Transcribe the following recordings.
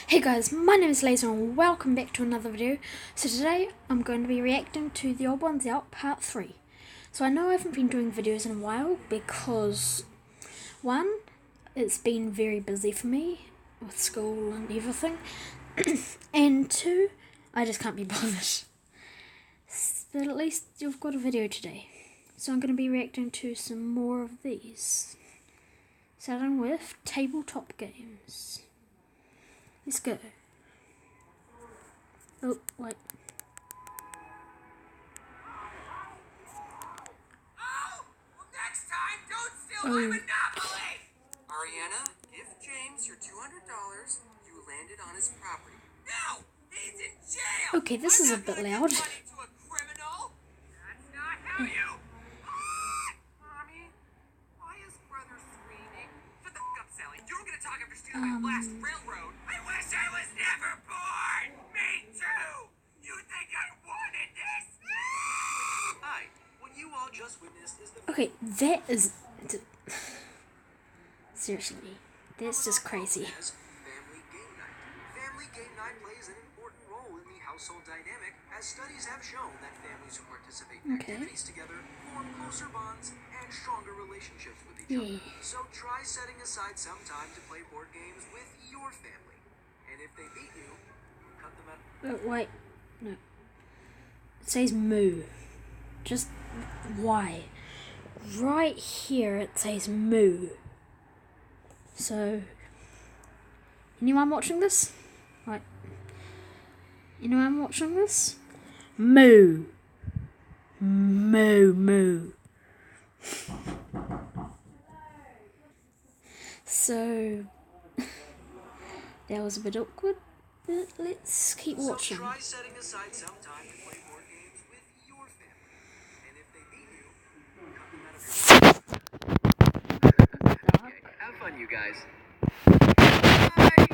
Hey guys, my name is Laser and welcome back to another video. So today I'm going to be reacting to The Odd Ones Out Part 3. So I know I haven't been doing videos in a while because, one, it's been very busy for me with school and everything, and two, I just can't be bothered. But at least you've got a video today. So I'm going to be reacting to some more of these. Starting with tabletop games. Let's go. Oh, wait. Oh! Well, next time, don't steal my Monopoly! Ariana, give James your $200. You landed on his property. No! He's in jail! Okay, this is a bit loud. Money to a criminal? That's not how you... Mommy, why is brother screaming? Shut the f*** up, Sally. You don't get to talk after stealing my last railroad. I wish I was never born! Me too! You think I wanted this? Hi, what you all just witnessed is the... Okay, that is... Seriously, that's just crazy. Family game night. Family game night plays an important role in the household dynamic, as studies have shown that families who participate in activities together form closer bonds and stronger relationships with each other. So try setting aside some time to play board games with your family. And if they beat you, cut them out. Oh, wait. No. It says moo. Just why? Right here it says moo. So, anyone watching this? Right. Anyone watching this? Moo. Moo, moo. So, that was a bit awkward, but let's keep watching. So try setting aside some time to play board games with your family. And if they beat you, cut them out of your... Okay, have fun, you guys. I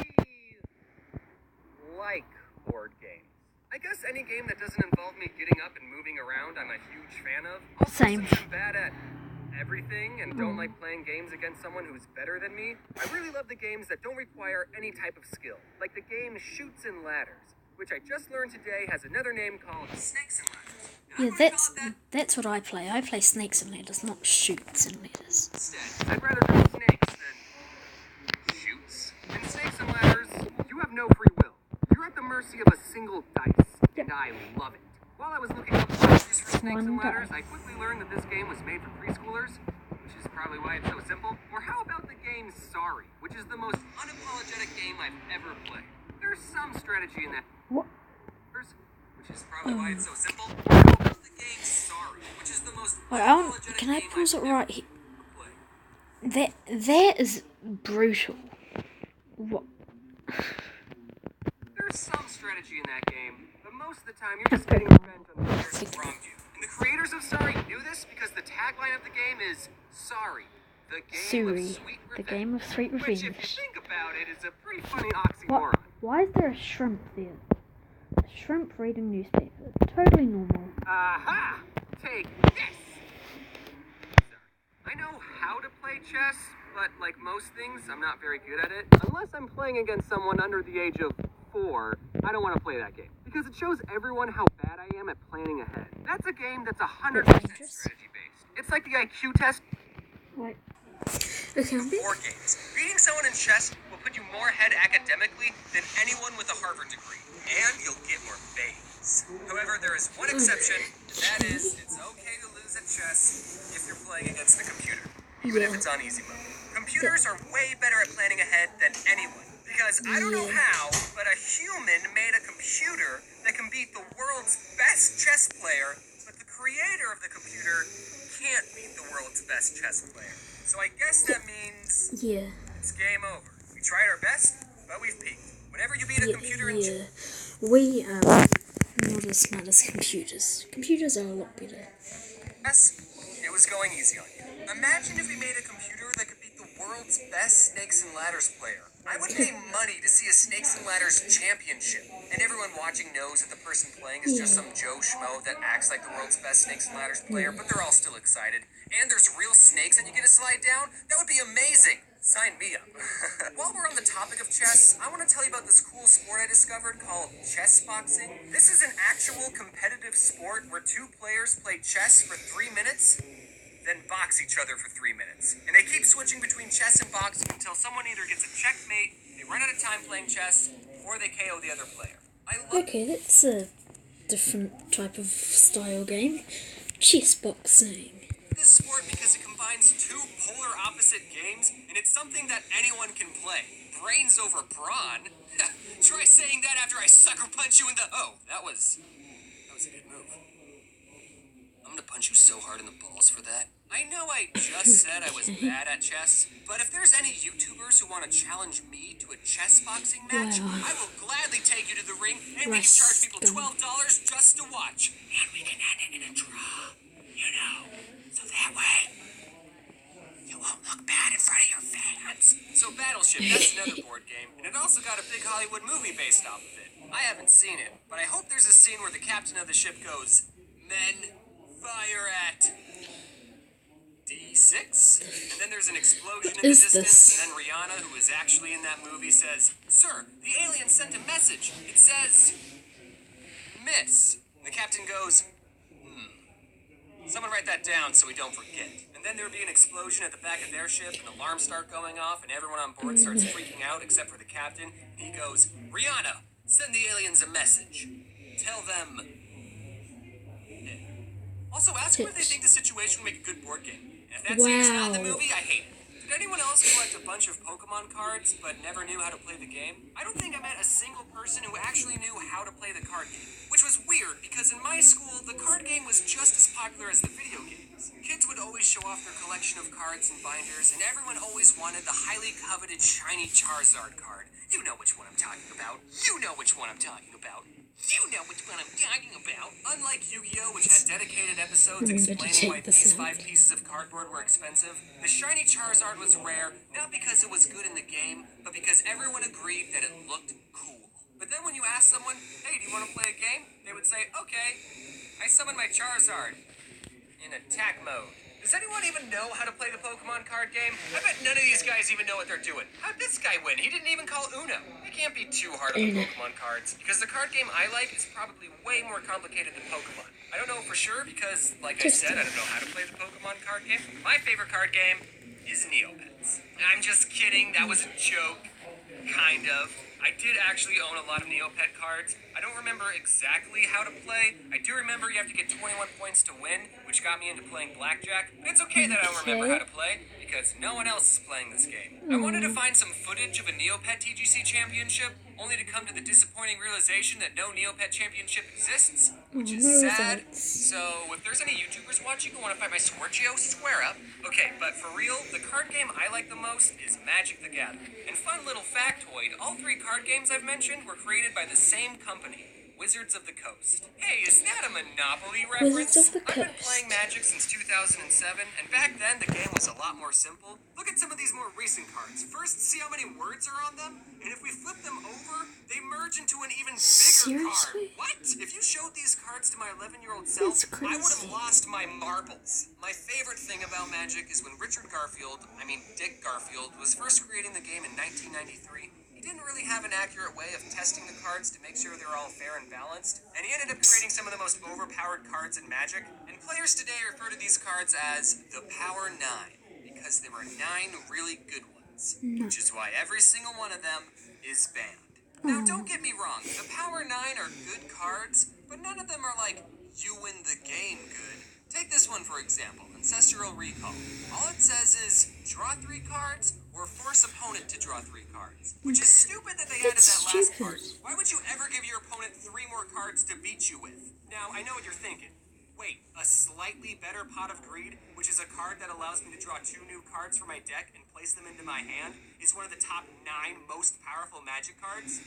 like board games. I guess any game that doesn't involve me getting up and moving around, I'm a huge fan of. Also, Same. since I'm bad at everything and don't like playing games against someone who's better than me, I really love the games that don't require any type of skill, like the game Chutes and Ladders, which I just learned today has another name called Snakes and Ladders. And Yeah, I'm gonna call it that that's what I play. I play Snakes and Ladders, not Chutes and Ladders. instead. I'd rather do snakes than chutes. In Snakes and Ladders, you have no free will. You're at the mercy of a single dice, and I love it. While I was looking up strategies for Snakes and Ladders, I quickly learned that this game was made for preschoolers, which is probably why it's so simple. Or how about the game Sorry, which is the most unapologetic game I've ever played. There's some strategy in that. What? Which is probably why it's so simple. Or how about the game Sorry, which is the most Wait, unapologetic can I game pause I've it right ever here? played. That is brutal. What? There's some strategy in that game, but most of the time you're just getting revenge on the players who wronged you. And the creators of Sorry knew this because the tagline of the game is Sorry, the game of Suri, sweet the revenge. game of sweet Which, if you revenge. think about it, is a pretty funny What? oxymoron. Why is there a shrimp there? A shrimp reading newspaper. Totally normal. Aha! Take this! Sorry. I know how to play chess, but like most things, I'm not very good at it. Unless I'm playing against someone under the age of 4, I don't want to play that game. Because it shows everyone how bad I am at planning ahead. That's a game that's 100% dangerous. strategy-based. It's like the IQ test Wait. Okay, I'm for games. Beating someone in chess will put you more ahead academically than anyone with a Harvard degree. And you'll get more B's. However, there is one exception, and that is, it's okay to lose at chess if you're playing against the computer, even if it's on easy mode. Computers are way better at planning ahead than anyone, because I don't know how, but a human made a computer that can beat the world's best chess player, but the creator of the computer can't beat the world's best chess player. So I guess that means Yeah. it's game over. We tried our best, but we've peaked. Whenever you beat a computer in Yeah. We are not as smart as computers. Computers are a lot better. chess, it was going easy on you. Imagine if we made a computer that could beat the world's best Snakes and Ladders player. I would pay money to see a Snakes and Ladders championship. And everyone watching knows that the person playing is just some Joe Schmo that acts like the world's best Snakes and Ladders player, but they're all still excited. And there's real snakes that you get to slide down. That would be amazing. Sign me up. While we're on the topic of chess, I want to tell you about this cool sport I discovered called chess boxing. This is an actual competitive sport where two players play chess for 3 minutes, then box each other for 3 minutes. And they keep switching between chess and boxing until someone either gets a checkmate, they run out of time playing chess, or they KO the other player. Okay, that's a different type of style game. Chess boxing. This sport because it combines two polar opposite games, and it's something that anyone can play. Brains over brawn? Try saying that after I sucker punch you in the... Oh, that was a good move. I'm gonna punch you so hard in the balls for that. I know I just said I was bad at chess, but if there's any YouTubers who want to challenge me to a chess boxing match, I will gladly take you to the ring, and we can charge people $12 just to watch. And we can end it in a draw, you know. So that way, you won't look bad in front of your fans. So Battleship, that's another board game, and it also got a big Hollywood movie based off of it. I haven't seen it, but I hope there's a scene where the captain of the ship goes, "Men, fire at D6?" And then there's an explosion in the distance, and then Rihanna, who is actually in that movie, says, "Sir, the alien sent a message. It says, miss." And the captain goes, "Someone write that down so we don't forget." And then there would be an explosion at the back of their ship, and alarms start going off, and everyone on board starts freaking out except for the captain. And he goes, "Rihanna, send the aliens a message. Tell them..." Also, ask them if they think the situation would make a good board game. And if that scene is not in the movie, I hate it. Did anyone else collect a bunch of Pokemon cards but never knew how to play the game? I don't think I met a single person who actually knew how to play the card game, which was weird because in my school, the card game was just as popular as the video games. Kids would always show off their collection of cards and binders, and everyone always wanted the highly coveted shiny Charizard card. You know which one I'm talking about. You know which one I'm talking about. You know which one I'm talking about. Unlike Yu-Gi-Oh!, which had dedicated episodes explaining why these 5 pieces of cardboard were expensive, the shiny Charizard was rare, not because it was good in the game, but because everyone agreed that it looked cool. But then when you ask someone, "Hey, do you want to play a game?" they would say, "Okay, I summon my Charizard in attack mode." Does anyone even know how to play the Pokemon card game? I bet none of these guys even know what they're doing. How'd this guy win? He didn't even call Uno. It can't be too hard on the Pokemon cards, because the card game I like is probably way more complicated than Pokemon. I don't know for sure because, like I said, I don't know how to play the Pokemon card game. My favorite card game is Neopets. I'm just kidding. That was a joke. Kind of. I did actually own a lot of Neopet cards. I don't remember exactly how to play. I do remember you have to get 21 points to win, which got me into playing blackjack. But it's okay that I don't remember how to play, because no one else is playing this game. I wanted to find some footage of a Neopet TGC championship, only to come to the disappointing realization that no Neopet championship exists, which is sad. So if there's any YouTubers watching who want to fight my Scorchio, square up. Okay, but for real, the card game I like the most is Magic the Gathering. And fun little factoid, all 3 card games I've mentioned were created by the same company, Wizards of the Coast. Hey, is that a Monopoly reference? I've been playing Magic since 2007, and back then the game was a lot more simple. Look at some of these more recent cards. First, see how many words are on them? And if we flip them over, they merge into an even bigger card. What? If you showed these cards to my 11-year-old self, I would have lost my marbles. My favorite thing about Magic is when Dick Garfield, was first creating the game in 1993, he didn't really have an accurate way of testing the cards to make sure they were all fair and balanced, and he ended up creating some of the most overpowered cards in Magic, and players today refer to these cards as the Power 9, because there were 9 really good ones, which is why every single one of them is banned. Now, don't get me wrong, the Power 9 are good cards, but none of them are like, you win the game good. Take this one for example, Ancestral Recall. All it says is, draw 3 cards, or force opponent to draw 3 cards. Which is stupid that they added that last part. Why would you ever give your opponent 3 more cards to beat you with? Now, I know what you're thinking. Wait, a slightly better Pot of Greed, which is a card that allows me to draw 2 new cards from my deck and place them into my hand, is one of the top 9 most powerful Magic cards?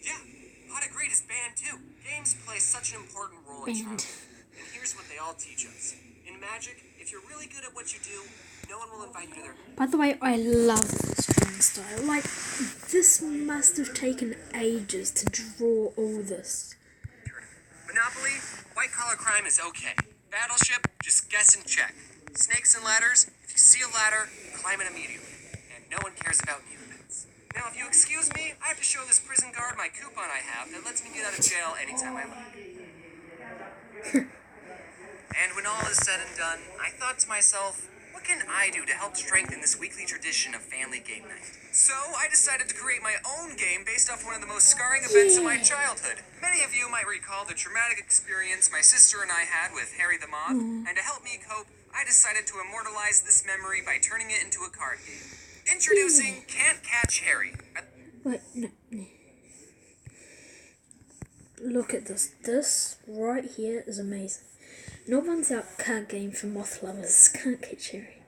Yeah, Pot of Greed is banned too. Games play such an important role in childhood. And here's what they all teach us. In Magic, if you're really good at what you do, no one will invite you to their... By the way, I love this drawing style. Like, this must have taken ages to draw all this. Monopoly, white-collar crime is okay. Battleship, just guess and check. Snakes and ladders, if you see a ladder, climb it immediately. no one cares about mutants. Now, if you excuse me, I have to show this prison guard my coupon I have that lets me get out of jail anytime I like. And when all is said and done, I thought to myself, what can I do to help strengthen this weekly tradition of family game night? So I decided to create my own game based off one of the most scarring events of my childhood. Many of you might recall the traumatic experience my sister and I had with Harry the Moth, and to help me cope, I decided to immortalize this memory by turning it into a card game. Introducing Can't Catch Harry. Wait, no. Look at this. This right here is amazing. No One's Out card game for moth lovers. Can't catch Harry.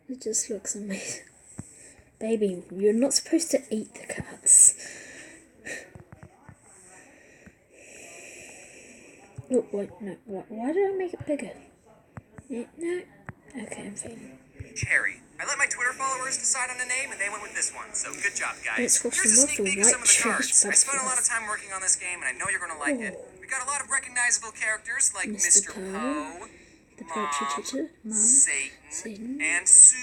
It just looks amazing. Baby, you're not supposed to eat the cards. Oh, wait, no. Why did I make it bigger? No. Okay, I'm failing. Harry. I let my Twitter followers decide on a name, and they went with this one. So good job, guys. Let's watch Here's the a sneak peek of some of the cards. I spent a lot of butterflies. time working on this game, and I know you're going to like it. We got a lot of recognizable characters like Mr. Poe, The poetry teacher, Mom, Satan, and Sue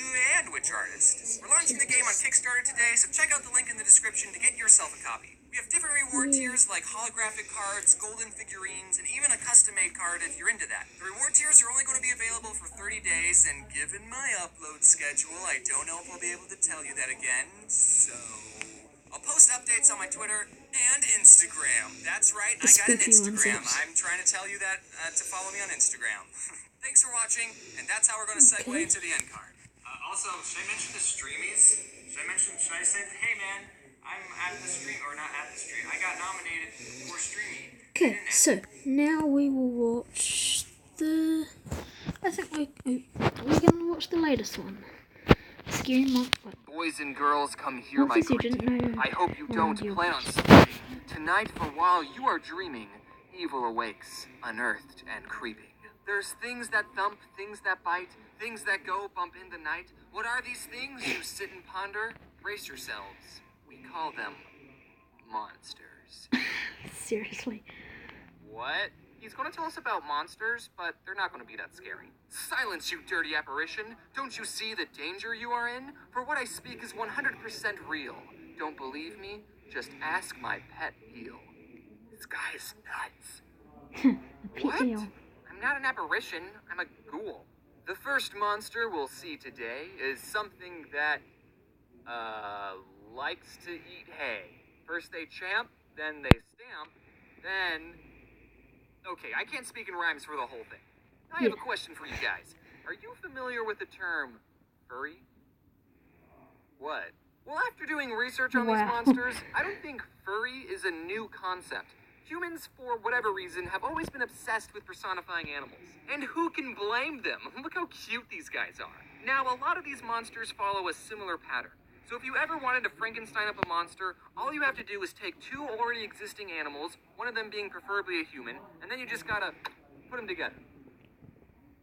Witch Artist. We're launching the game on Kickstarter today, so check out the link in the description to get yourself a copy. We have different reward tiers like holographic cards, golden figurines, and even a custom-made card if you're into that. The reward tiers are only going to be available for 30 days, and given my upload schedule, I don't know if I'll be able to tell you that again, so... I'll post updates on my Twitter and Instagram. That's right, I got an Instagram. I'm trying to tell you that to follow me on Instagram. Thanks for watching, and that's how we're going to segue into the end card. Also, should I mention the streamies? Should I say, hey man, I'm at the stream, or not at the stream, I got nominated for streaming. Okay, so now we will watch the... I think we're gonna watch the latest one. Scary Month. Boys and girls, come hear my Obviously you greeting. didn't know I hope you who don't you plan on watched. sleeping. Tonight, for while you are dreaming, evil awakes, unearthed and creeping. There's things that thump, things that bite, things that go bump in the night. What are these things? You sit and ponder. Brace yourselves. We call them monsters. Seriously. What? He's going to tell us about monsters, but they're not going to be that scary. Silence, you dirty apparition! Don't you see the danger you are in? For what I speak is 100% real. Don't believe me? Just ask my pet eel. This guy is nuts. What? I'm not an apparition. I'm a ghoul. The first monster we'll see today is something that, likes to eat hay. First they champ, then they stamp, then... Okay, I can't speak in rhymes for the whole thing. I have a question for you guys. Are you familiar with the term furry? What? Well, after doing research on these monsters, I don't think furry is a new concept. Humans, for whatever reason, have always been obsessed with personifying animals. And who can blame them? Look how cute these guys are. Now, a lot of these monsters follow a similar pattern. So if you ever wanted to Frankenstein up a monster, all you have to do is take two already existing animals, one of them being preferably a human, and then you just gotta put them together.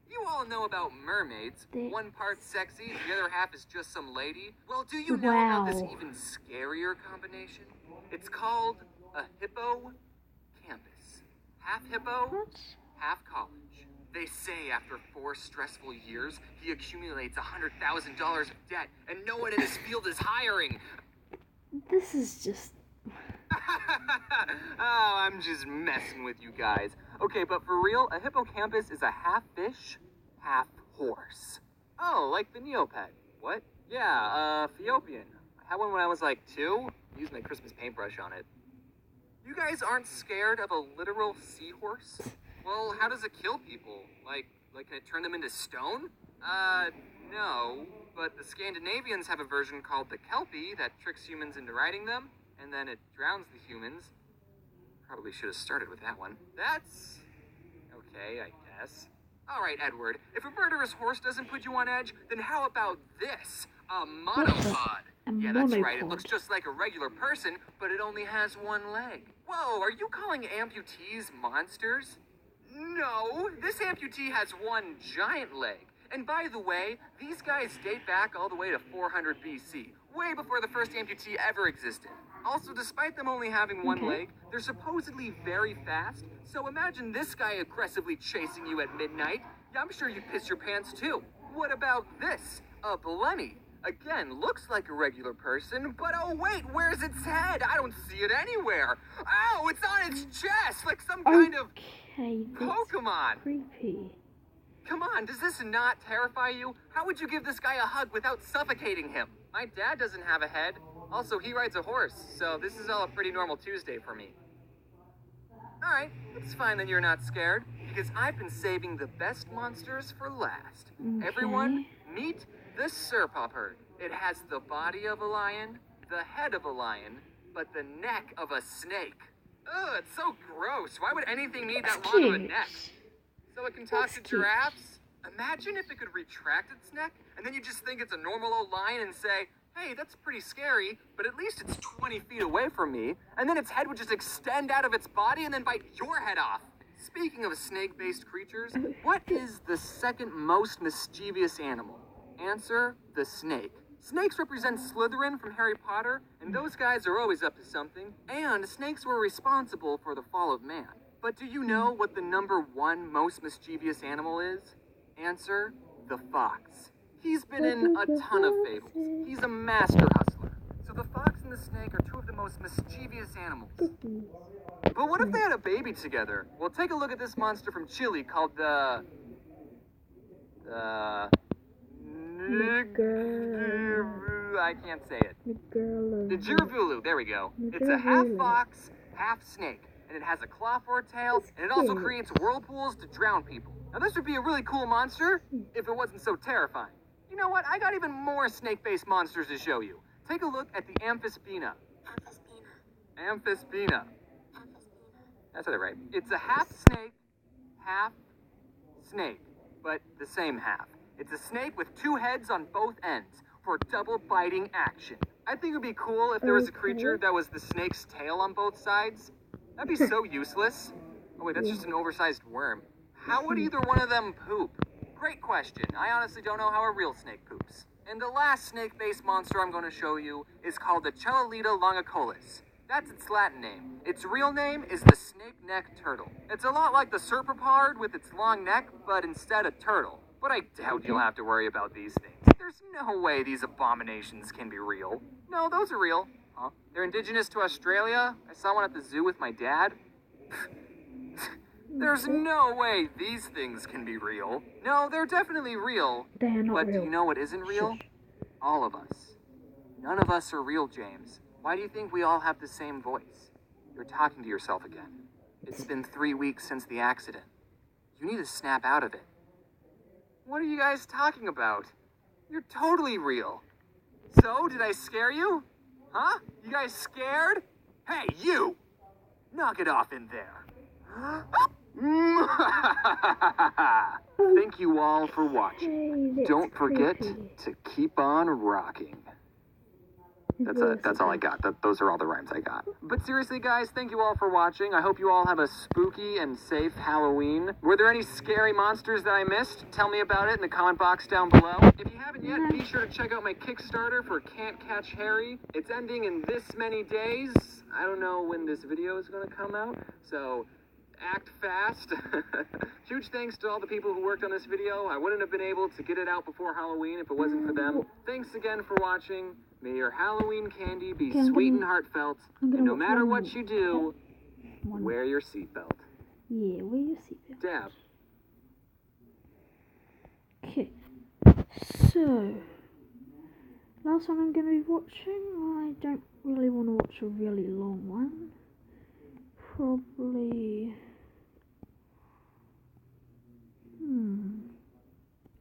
You all know about mermaids. One part sexy, the other half is just some lady. Well, do you know about this even scarier combination? It's called a hippocampus. Half hippo, half college. They say after 4 stressful years, he accumulates $100,000 of debt, and no one in his field is hiring. This is just... Oh, I'm just messing with you guys. Okay, but for real, a hippocampus is a half fish, half horse. Oh, like the Neopet. What? Yeah, Ethiopian. I had one when I was like 2. Used my Christmas paintbrush on it. You guys aren't scared of a literal seahorse? Well, how does it kill people? Like can it turn them into stone? No. But the Scandinavians have a version called the Kelpie that tricks humans into riding them, and then it drowns the humans. Probably should have started with that one. That's... okay, I guess. Alright, Edward, if a murderous horse doesn't put you on edge, then how about this? A monopod. Yeah, that's right, it looks just like a regular person, but it only has one leg. Whoa, are you calling amputees monsters? No, this amputee has one giant leg. And by the way, these guys date back all the way to 400 BC, way before the first amputee ever existed. Also, despite them only having one leg, they're supposedly very fast, so imagine this guy aggressively chasing you at midnight. Yeah, I'm sure you'd piss your pants too. What about this? A blenny. Again, looks like a regular person, but oh wait, where's its head? I don't see it anywhere. Oh, it's on its chest, like some kind of Okay, that's Pokemon. creepy. Come on, does this not terrify you? How would you give this guy a hug without suffocating him? My dad doesn't have a head. Also, he rides a horse, so this is all a pretty normal Tuesday for me. Alright, it's fine that you're not scared, because I've been saving the best monsters for last. Okay. Everyone, meet the Serpopard. It has the body of a lion, the head of a lion, but the neck of a snake. Ugh, it's so gross. Why would anything need that long of a Cute. neck? So it can talk That's to cute. giraffes? Imagine if it could retract its neck, and then you just think it's a normal old lion and say, hey, that's pretty scary, but at least it's 20 feet away from me, and then its head would just extend out of its body and then bite your head off. Speaking of snake-based creatures, what is the second most mischievous animal? Answer, the snake. Snakes represent Slytherin from Harry Potter, and those guys are always up to something, and snakes were responsible for the fall of man. But do you know what the #1 most mischievous animal is? Answer, the fox. He's been in a ton of fables. He's a master hustler. So the fox and the snake are two of the most mischievous animals. But what if they had a baby together? Well, take a look at this monster from Chile called the I can't say it. The Jirvulu, there we go. It's a half fox, half snake, and it has a claw for a tail, and it also creates whirlpools to drown people. Now this would be a really cool monster if it wasn't so terrifying. You know what? I got even more snake-based monsters to show you. Take a look at the Amphispina. Amphispina. That's what I right. It's a half snake, but the same half. It's a snake with 2 heads on both ends for double biting action. I think it would be cool if there was a creature that was the snake's tail on both sides. That'd be so useless. Oh wait, that's just an oversized worm. How would either one of them poop? Great question. I honestly don't know how a real snake poops. And the last snake-based monster I'm going to show you is called the Chelolita longicollis. That's its Latin name. Its real name is the snake-necked turtle. It's a lot like the Serpopard with its long neck, but instead a turtle. But I doubt you'll have to worry about these things. There's no way these abominations can be real. No, those are real. Huh? They're indigenous to Australia. I saw one at the zoo with my dad. There's no way these things can be real. No, they're definitely real. They're not But real. do you know what isn't real? All of us. None of us are real, James. Why do you think we all have the same voice? You're talking to yourself again. It's been 3 weeks since the accident. You need to snap out of it. What are you guys talking about? You're totally real. So, did I scare you? Huh? You guys scared? Hey, you! Knock it off in there. Thank you all for watching. Hey, Don't forget creepy. to keep on rocking. That's all I got. Those are all the rhymes I got. But seriously, guys, thank you all for watching. I hope you all have a spooky and safe Halloween. Were there any scary monsters that I missed? Tell me about it in the comment box down below. If you haven't yet, be sure to check out my Kickstarter for Can't Catch Harry. It's ending in this many days. I don't know when this video is going to come out, so act fast. Huge thanks to all the people who worked on this video. I wouldn't have been able to get it out before Halloween if it wasn't for them. Thanks again for watching. May your Halloween candy be sweet and heartfelt. And no matter what you do, wear your seatbelt. Yeah, wear your seatbelt. Dab. Okay. So, last one I'm going to be watching, I don't really want to watch a really long one. Probably...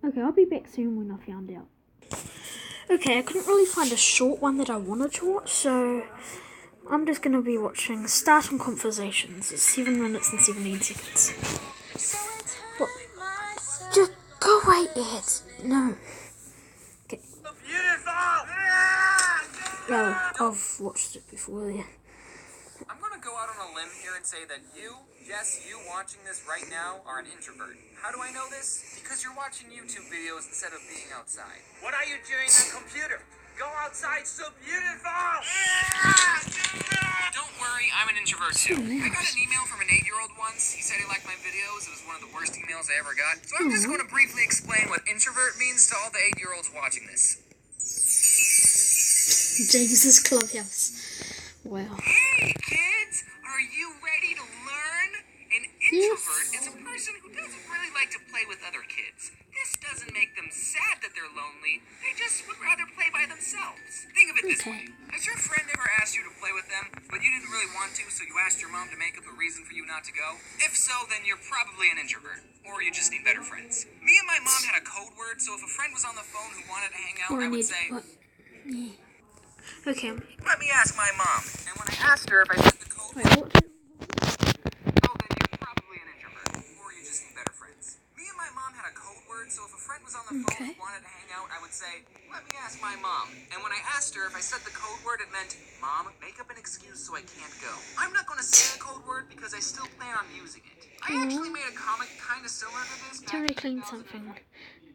Okay, I'll be back soon when I found out. Okay, I couldn't really find a short one that I wanted to watch, so I'm just going to be watching Starting Conversations. It's 7 minutes and 17 seconds. What? Just go away, Ed. No. Okay. No, I've watched it before, yeah. I'm gonna go out on a limb here and say that you, yes, you watching this right now, are an introvert. How do I know this? Because you're watching YouTube videos instead of being outside. What are you doing on the computer? Go outside, so beautiful! Don't worry, I'm an introvert too. I got an email from an 8-year-old once. He said he liked my videos. It was one of the worst emails I ever got. So I'm just going to briefly explain what introvert means to all the 8-year-olds watching this. James's Clubhouse. Wow. Hey, kids! Are you ready to learn? An introvert is a person who doesn't really like to play with other kids. This doesn't make them sad that they're lonely. They just would rather play by themselves. Think of it this way. Has your friend ever asked you to play with them, but you didn't really want to, so you asked your mom to make up a reason for you not to go? If so, then you're probably an introvert. Or you just need better friends. Me and my mom had a code word, so if a friend was on the phone who wanted to hang out, I would say... Okay. Let me ask my mom. And when I asked her if I said the code Wait, word, what? well, then you're probably an introvert. Or you just need better friends. Me and my mom had a code word, so if a friend was on the phone who wanted to hang out, I would say, let me ask my mom. And when I asked her if I said the code word, it meant, Mom, make up an excuse so I can't go. I'm not going to say the code word because I still plan on using it. I actually made a comic kind of similar to this. Tell me to clean something.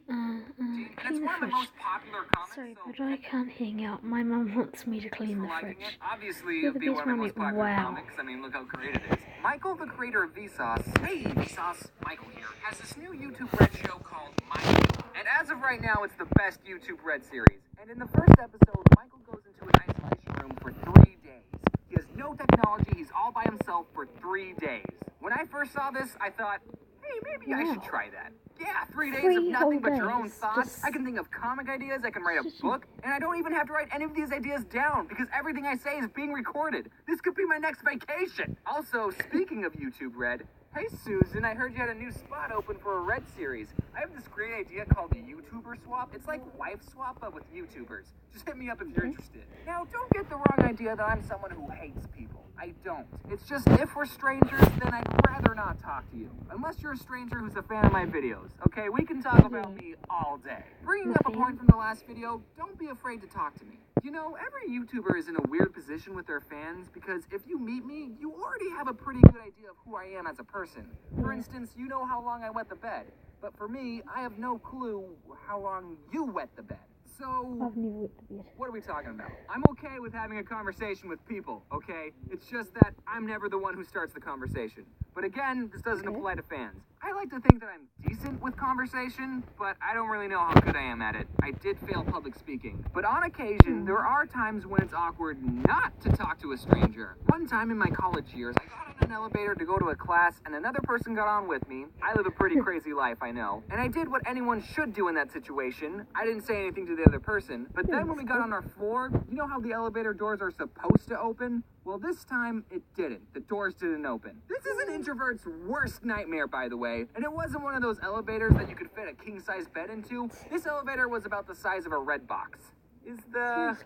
And it's Clean the one of the fridge. most popular comics. Sorry, so but I can't hang out. My mum wants me to clean the liking fridge. it. Obviously, You're it'll the be best one of the mummy. most popular Wow. comics. I mean, look how great it is. Michael, the creator of Vsauce, hey Vsauce, Michael here, has this new YouTube Red show called My View. And as of right now, it's the best YouTube Red series. And in the first episode, Michael goes into an isolation room for 3 days. He has no technology. He's all by himself for 3 days. When I first saw this, I thought, hey, maybe I should try that. Yeah, 3 days of 3 nothing whole but your own days. thoughts. Just- I can think of comic ideas, I can write a book, and I don't even have to write any of these ideas down because everything I say is being recorded. This could be my next vacation. Also, speaking of YouTube Red, hey Susan, I heard you had a new spot open for a Red series. I have this great idea called the YouTuber Swap. It's like Wife Swap, but with YouTubers. Just hit me up if you're interested. Now, don't get the wrong idea that I'm someone who hates people. I don't. It's just if we're strangers, then I'd rather not talk to you. Unless you're a stranger who's a fan of my videos. Okay, we can talk about me all day. Bringing up a point from the last video, don't be afraid to talk to me. You know, every YouTuber is in a weird position with their fans because if you meet me, you already have a pretty good idea of who I am as a person. For instance, you know how long I wet the bed. But for me, I have no clue how long you wet the bed. So, I've never wet the bed. what are we talking about? I'm okay with having a conversation with people, okay? It's just that I'm never the one who starts the conversation. But again, this doesn't apply to fans. I like to think that I'm decent with conversation, but I don't really know how good I am at it. I did fail public speaking. But on occasion, there are times when it's awkward not to talk to a stranger. One time in my college years, I got on an elevator to go to a class, and another person got on with me. I live a pretty crazy life, I know. And I did what anyone should do in that situation. I didn't say anything to the other person. But then when we got on our floor, you know how the elevator doors are supposed to open? Well, this time, it didn't. The doors didn't open. This is an introvert's worst nightmare, by the way. And it wasn't one of those elevators that you could fit a king-size bed into. This elevator was about the size of a red box. Is the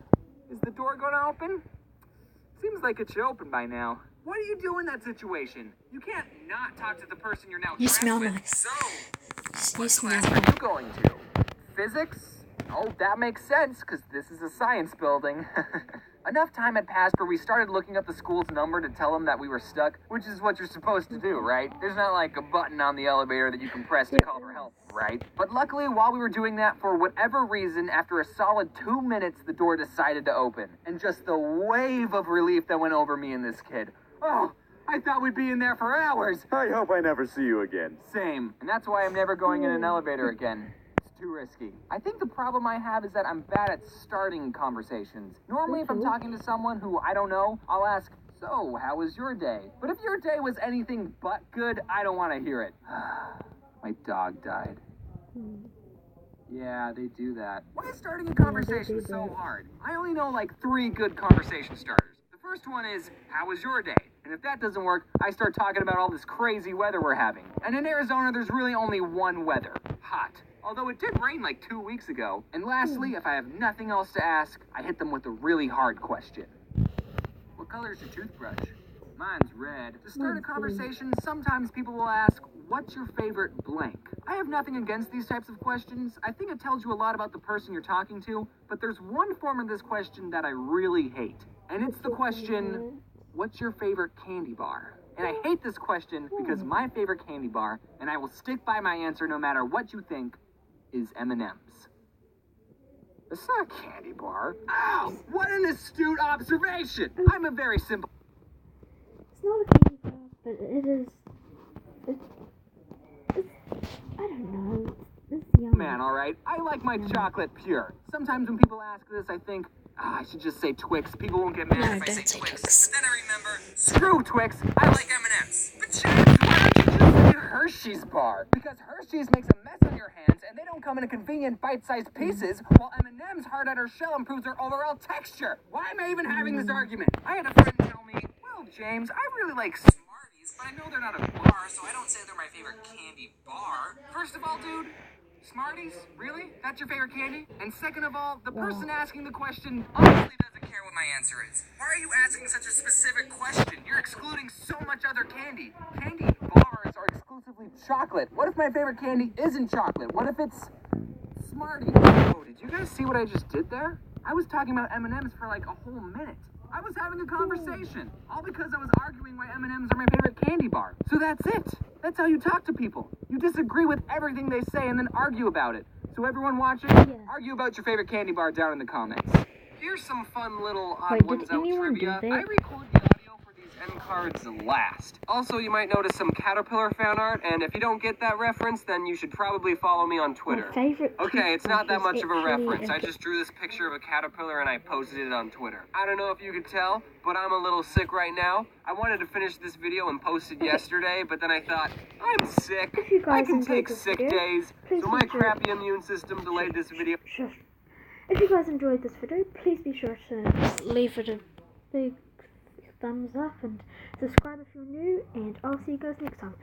door going to open? Seems like it should open by now. What do you do in that situation? You can't not talk to the person you're now You trapped smell with. nice. So, You what smell class are nice. you going to? Physics? Oh, that makes sense, because this is a science building. Enough time had passed where we started looking up the school's number to tell them that we were stuck, which is what you're supposed to do, right? There's not like a button on the elevator that you can press to call for help, right? But luckily, while we were doing that, for whatever reason, after a solid 2 minutes, the door decided to open. And just the wave of relief that went over me and this kid. Oh, I thought we'd be in there for hours. I hope I never see you again. Same. And that's why I'm never going in an elevator again. It's too risky. I think the problem I have is that I'm bad at starting conversations. Normally, if I'm talking to someone who I don't know, I'll ask, so, how was your day? But if your day was anything but good, I don't want to hear it. My dog died. Yeah, they do that. Why is starting a conversation so hard? I only know like 3 good conversation starters. The first one is, how was your day? And if that doesn't work, I start talking about all this crazy weather we're having. And in Arizona, there's really only one weather. Hot. Although it did rain like 2 weeks ago. And lastly, if I have nothing else to ask, I hit them with a really hard question. What color is your toothbrush? Mine's red. To start a conversation, sometimes people will ask, what's your favorite blank? I have nothing against these types of questions. I think it tells you a lot about the person you're talking to. But there's one form of this question that I really hate. And it's the question, what's your favorite candy bar? And I hate this question because my favorite candy bar, and I will stick by my answer no matter what you think, is M&M's. It's not a candy bar. Ow! What an astute observation! I'm a very simple... It's not a candy bar, but it is. It's I don't know. It's yummy. Man, alright? I like my chocolate pure. Sometimes when people ask this, I think, I should just say Twix. People won't get mad No, if I don't say say Twix. Twix. But then I remember, screw Twix. I like M&M's. But James, why don't you just say Hershey's bar? Because Hershey's makes a mess on your hands, and they don't come in convenient bite-sized pieces, while M&M's hard outer shell improves their overall texture. Why am I even having this argument? I had a friend tell me, well, James, I really like Smarties, but I know they're not a bar, so I don't say they're my favorite candy bar. First of all, dude, Smarties? Really? That's your favorite candy? And second of all, the person asking the question obviously doesn't care what my answer is. Why are you asking such a specific question? You're excluding so much other candy. Candy bars are exclusively chocolate. What if my favorite candy isn't chocolate? What if it's Smarties? Oh, did you guys see what I just did there? I was talking about M&M's for like a whole minute. I was having a conversation, all because I was arguing why M&M's are my favorite candy bar. So that's it. That's how you talk to people. You disagree with everything they say and then argue about it. So everyone watching, argue about your favorite candy bar down in the comments. Here's some fun little Wait, odd ones did out anyone do trivia. that? I record the audio for these end cards last. Also, you might notice some Caterpillar fan art, and if you don't get that reference, then you should probably follow me on Twitter. My favorite. Okay, it's not that toothbrush much of a is actually reference. I just drew this picture of a caterpillar and I posted it on Twitter. I don't know if you could tell, but I'm a little sick right now. I wanted to finish this video and post it yesterday, but then I thought, I'm sick. If you I guys can enjoyed take this sick video, days, please so my be sure- crappy immune system delayed this video. Sure. If you guys enjoyed this video, please be sure to leave it a big thumbs up and subscribe if you're new, and I'll see you guys next time.